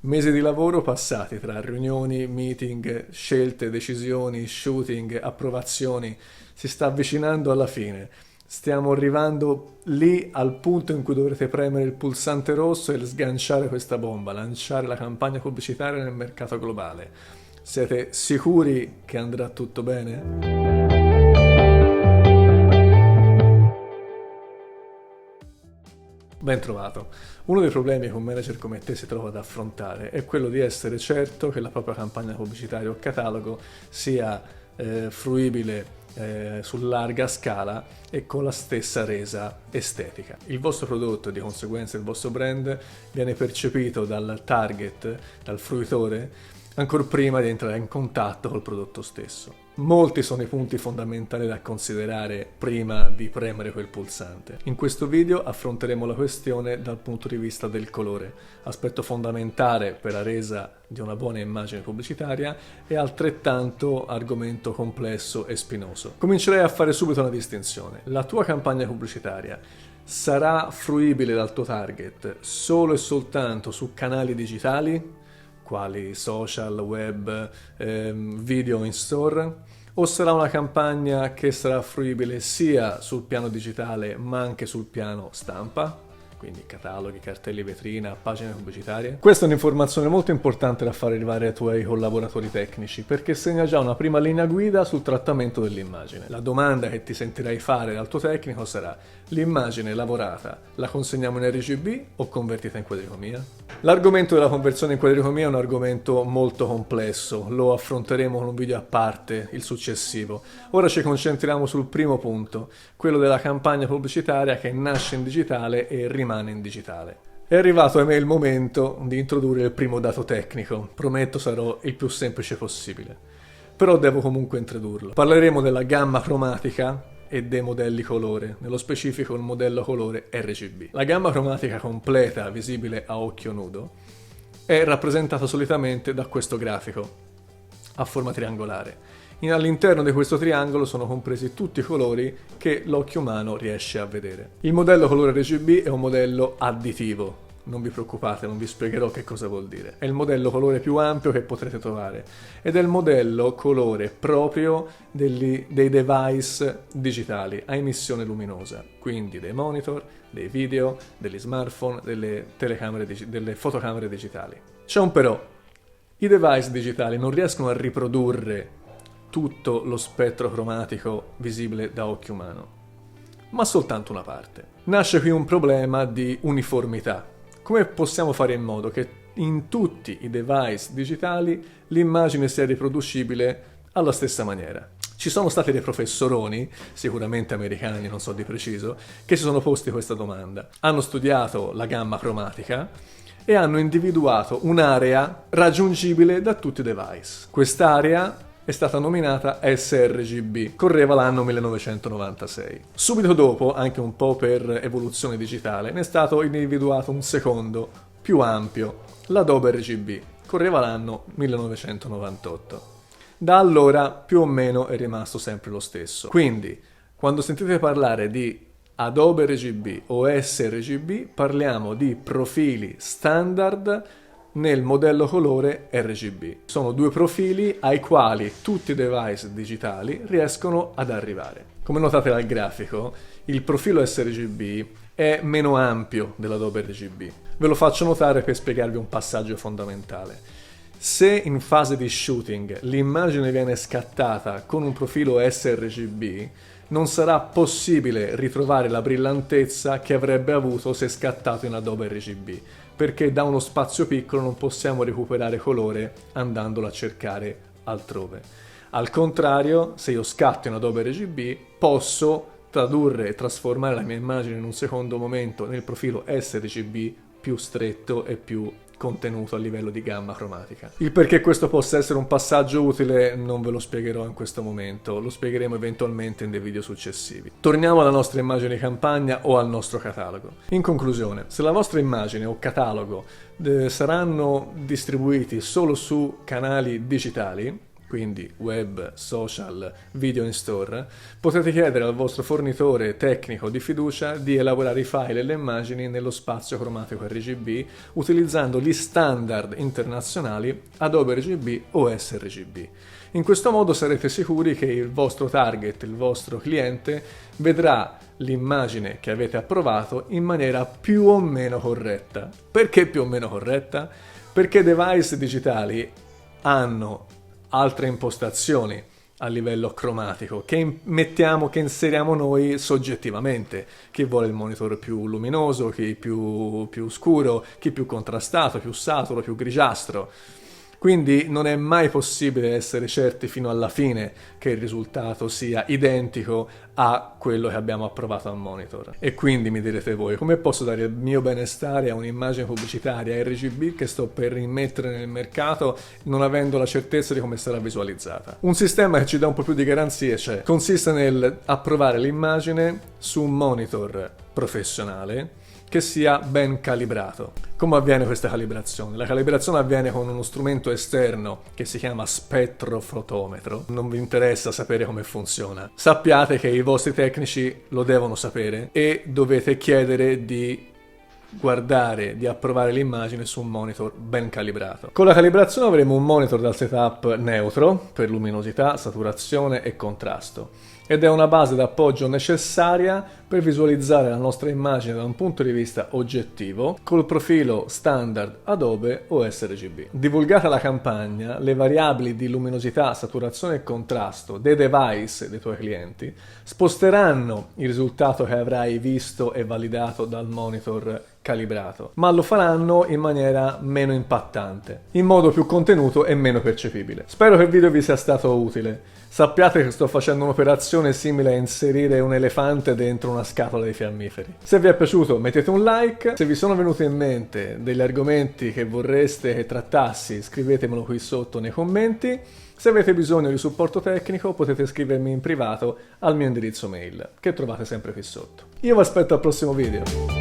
Mesi di lavoro passati tra riunioni, meeting, scelte, decisioni, shooting, approvazioni. Si sta avvicinando alla fine. Stiamo arrivando lì al punto in cui dovrete premere il pulsante rosso e sganciare questa bomba, lanciare la campagna pubblicitaria nel mercato globale. Siete sicuri che andrà tutto bene? Ben trovato. Uno dei problemi che un manager come te si trova ad affrontare è quello di essere certo che la propria campagna pubblicitaria o catalogo sia fruibile su larga scala e con la stessa resa estetica. Il vostro prodotto e di conseguenza il vostro brand viene percepito dal target, dal fruitore, ancora prima di entrare in contatto col prodotto stesso. Molti sono i punti fondamentali da considerare prima di premere quel pulsante. In questo video affronteremo la questione dal punto di vista del colore, aspetto fondamentale per la resa di una buona immagine pubblicitaria e altrettanto argomento complesso e spinoso. Comincerei a fare subito una distinzione. La tua campagna pubblicitaria sarà fruibile dal tuo target solo e soltanto su canali digitali, quali social, web, video in store, o sarà una campagna che sarà fruibile sia sul piano digitale ma anche sul piano stampa, quindi cataloghi, cartelli vetrina, pagine pubblicitarie? Questa è un'informazione molto importante da far arrivare ai tuoi collaboratori tecnici perché segna già una prima linea guida sul trattamento dell'immagine. La domanda che ti sentirai fare dal tuo tecnico sarà: l'immagine lavorata la consegniamo in RGB o convertita in quadricomia? L'argomento della conversione in quadricomia è un argomento molto complesso, lo affronteremo con un video a parte, il successivo. Ora ci concentriamo sul primo punto, quello della campagna pubblicitaria che nasce in digitale e rimane in digitale. È arrivato a me il momento di introdurre il primo dato tecnico, prometto sarò il più semplice possibile, però devo comunque introdurlo. Parleremo della gamma cromatica e dei modelli colore, nello specifico il modello colore RGB. La gamma cromatica completa, visibile a occhio nudo, è rappresentata solitamente da questo grafico a forma triangolare. All'interno di questo triangolo sono compresi tutti i colori che l'occhio umano riesce a vedere. Il modello colore RGB è un modello additivo. Non vi preoccupate, non vi spiegherò che cosa vuol dire. È il modello colore più ampio che potrete trovare ed è il modello colore proprio dei device digitali a emissione luminosa, quindi dei monitor, dei video, degli smartphone, delle telecamere, delle fotocamere digitali. C'è un però: i device digitali non riescono a riprodurre tutto lo spettro cromatico visibile da occhio umano, ma soltanto una parte. Nasce qui un problema di uniformità. Come possiamo fare in modo che in tutti i device digitali l'immagine sia riproducibile alla stessa maniera? Ci sono stati dei professoroni, sicuramente americani, non so di preciso, che si sono posti questa domanda. Hanno studiato la gamma cromatica e hanno individuato un'area raggiungibile da tutti i device. Quest'area è stata nominata sRGB, correva l'anno 1996. Subito dopo, anche un po' per evoluzione digitale, ne è stato individuato un secondo, più ampio, l'Adobe RGB, correva l'anno 1998. Da allora più o meno è rimasto sempre lo stesso. Quindi, quando sentite parlare di Adobe RGB o sRGB, parliamo di profili standard nel modello colore RGB. Sono due profili ai quali tutti i device digitali riescono ad arrivare. Come notate dal grafico, il profilo sRGB è meno ampio dell'Adobe RGB. Ve lo faccio notare per spiegarvi un passaggio fondamentale. Se in fase di shooting l'immagine viene scattata con un profilo sRGB, non sarà possibile ritrovare la brillantezza che avrebbe avuto se scattato in Adobe RGB, perché da uno spazio piccolo non possiamo recuperare colore andandolo a cercare altrove. Al contrario, se io scatto in Adobe RGB, posso tradurre e trasformare la mia immagine in un secondo momento nel profilo sRGB più stretto e più contenuto a livello di gamma cromatica. Il perché questo possa essere un passaggio utile non ve lo spiegherò in questo momento, lo spiegheremo eventualmente in dei video successivi. Torniamo alla nostra immagine di campagna o al nostro catalogo. In conclusione, se la vostra immagine o catalogo saranno distribuiti solo su canali digitali, quindi web, social, video in store, potete chiedere al vostro fornitore tecnico di fiducia di elaborare i file e le immagini nello spazio cromatico RGB utilizzando gli standard internazionali Adobe RGB o sRGB. In questo modo sarete sicuri che il vostro target, il vostro cliente, vedrà l'immagine che avete approvato in maniera più o meno corretta. Perché più o meno corretta? Perché i device digitali hanno altre impostazioni a livello cromatico che inseriamo noi soggettivamente. Chi vuole il monitor più luminoso, chi più scuro, chi più contrastato, più saturo, più grigiastro. Quindi non è mai possibile essere certi fino alla fine che il risultato sia identico a quello che abbiamo approvato al monitor. E quindi mi direte voi, come posso dare il mio benestare a un'immagine pubblicitaria RGB che sto per immettere nel mercato non avendo la certezza di come sarà visualizzata? Un sistema che ci dà un po' più di garanzie c'è. Consiste nel approvare l'immagine su un monitor professionale che sia ben calibrato. Come avviene questa calibrazione? La calibrazione avviene con uno strumento esterno che si chiama spettrofotometro. Non vi interessa sapere come funziona. Sappiate che i vostri tecnici lo devono sapere e dovete chiedere di guardare, di approvare l'immagine su un monitor ben calibrato. Con la calibrazione avremo un monitor dal setup neutro per luminosità, saturazione e contrasto ed è una base d'appoggio necessaria per visualizzare la nostra immagine da un punto di vista oggettivo col profilo standard Adobe o sRGB. Divulgata la campagna, le variabili di luminosità, saturazione e contrasto dei device dei tuoi clienti sposteranno il risultato che avrai visto e validato dal monitor calibrato, ma lo faranno in maniera meno impattante, in modo più contenuto e meno percepibile. Spero che il video vi sia stato utile. Sappiate che sto facendo un'operazione simile a inserire un elefante dentro una scatola di fiammiferi. Se vi è piaciuto mettete un like, se vi sono venuti in mente degli argomenti che vorreste che trattassi scrivetemelo qui sotto nei commenti. Se avete bisogno di supporto tecnico potete scrivermi in privato al mio indirizzo mail, che trovate sempre qui sotto. Io vi aspetto al prossimo video.